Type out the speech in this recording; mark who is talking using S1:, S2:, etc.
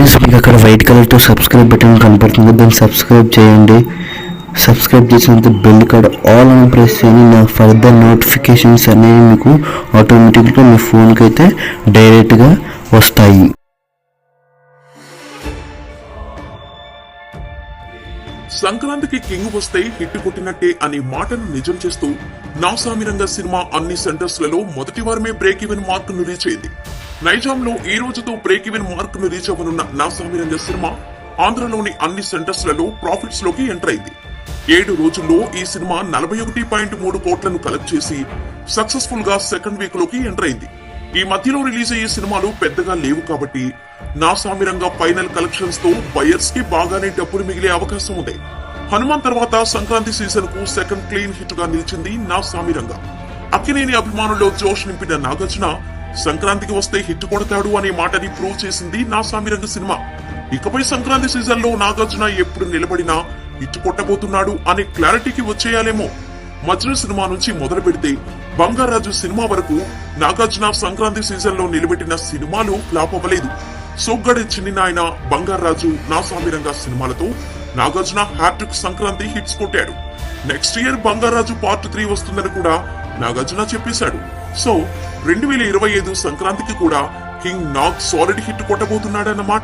S1: Friends, మీకు అక్కడ white కలర్తో సబ్స్క్రైబ్ బటన్ కనపడుతుంది. దాన్ని సబ్స్క్రైబ్ చేయండి. సబ్స్క్రైబ్ చేసినంత బెల్ కార్డ్ ఆల్ అని ప్రెస్ చేయండి. నా ఫర్దర్ నోటిఫికేషన్స్ అనేవి మీకు ఆటోమేటిక్గా మీ ఫోన్కి అయితే డైరెక్ట్గా వస్తాయి.
S2: సంక్రాంతికి కింగ్ వస్తే హిట్ కొట్టినట్టే అనే మాటను నిజం చేస్తూ నా సామిరంగ సినిమా అన్ని సెంటర్స్ లలో మొదటి వారమే బ్రేక్ ఈవెన్ మార్క్ ను రీచ్ అయింది. నైజాంలో ఈ రోజుతో బ్రేక్ ఈవెన్ మార్క్ ను రీచ్ అవ్వనున్న నా సామిరంగ సినిమా ఆంధ్రలోని అన్ని సెంటర్స్ లలో ప్రాఫిట్స్ లోకి ఎంటర్ అయింది. 7 రోజుల్లో ఈ సినిమా 41.3 కోట్లను కలెక్ట్ చేసి సక్సెస్ఫుల్ గా సెకండ్ వీక్ లోకి ఎంటర్ అయింది. ఈ మధ్యలో రిలీజ్ అయ్యే సినిమాలు పెద్దగా లేవు కాబట్టి నా సామిరంగ ఫైనల్ కలెక్షన్స్ తో బయర్స్ కి బాగానే డబ్బులు మిగిలే అవకాశం ఉంది. హనుమాన్ తర్వాత సంక్రాంతి సీజన్ కు సెకండ్ క్లీన్ హిట్ గా నిలిచింది నా సామిరంగ. అక్కినేని అభిమానుల్లో జోష్ నింపిన నాగార్జున సంక్రాంతికి వస్తే హిట్ కొడతాడు అనే మాటని ప్రూవ్ చేసింది నా సామిరంగ సినిమా. ఇకపై సంక్రాంతి సీజన్ లో నాగార్జున ఎప్పుడు నిలబడినా హిట్ కొట్టబోతున్నాడు అనే క్లారిటీకి వచ్చేయాలేమో. మజ్ను సినిమా నుంచి మొదలు పెడితే బంగారాజు సినిమా వరకు నాగార్జున సంక్రాంతి సీజన్ లో నిలబెట్టిన సినిమాలు ఫ్లాప్ అవ్వలేదు. సోగ్గాడే చిన్ని నాయన, బంగారాజు, నా సామిరంగ సినిమాలతో నాగార్జున హ్యాట్రిక్ సంక్రాంతి హిట్స్ కొట్టాడు. నెక్స్ట్ ఇయర్ బంగారాజు పార్ట్ 3 వస్తుందని కూడా నాగార్జున చెప్పేశాడు. సో 2025 సంక్రాంతికి కూడా కింగ్ నాగ్ సాలిడ్ హిట్ కొట్టబోతున్నాడన్నమాట.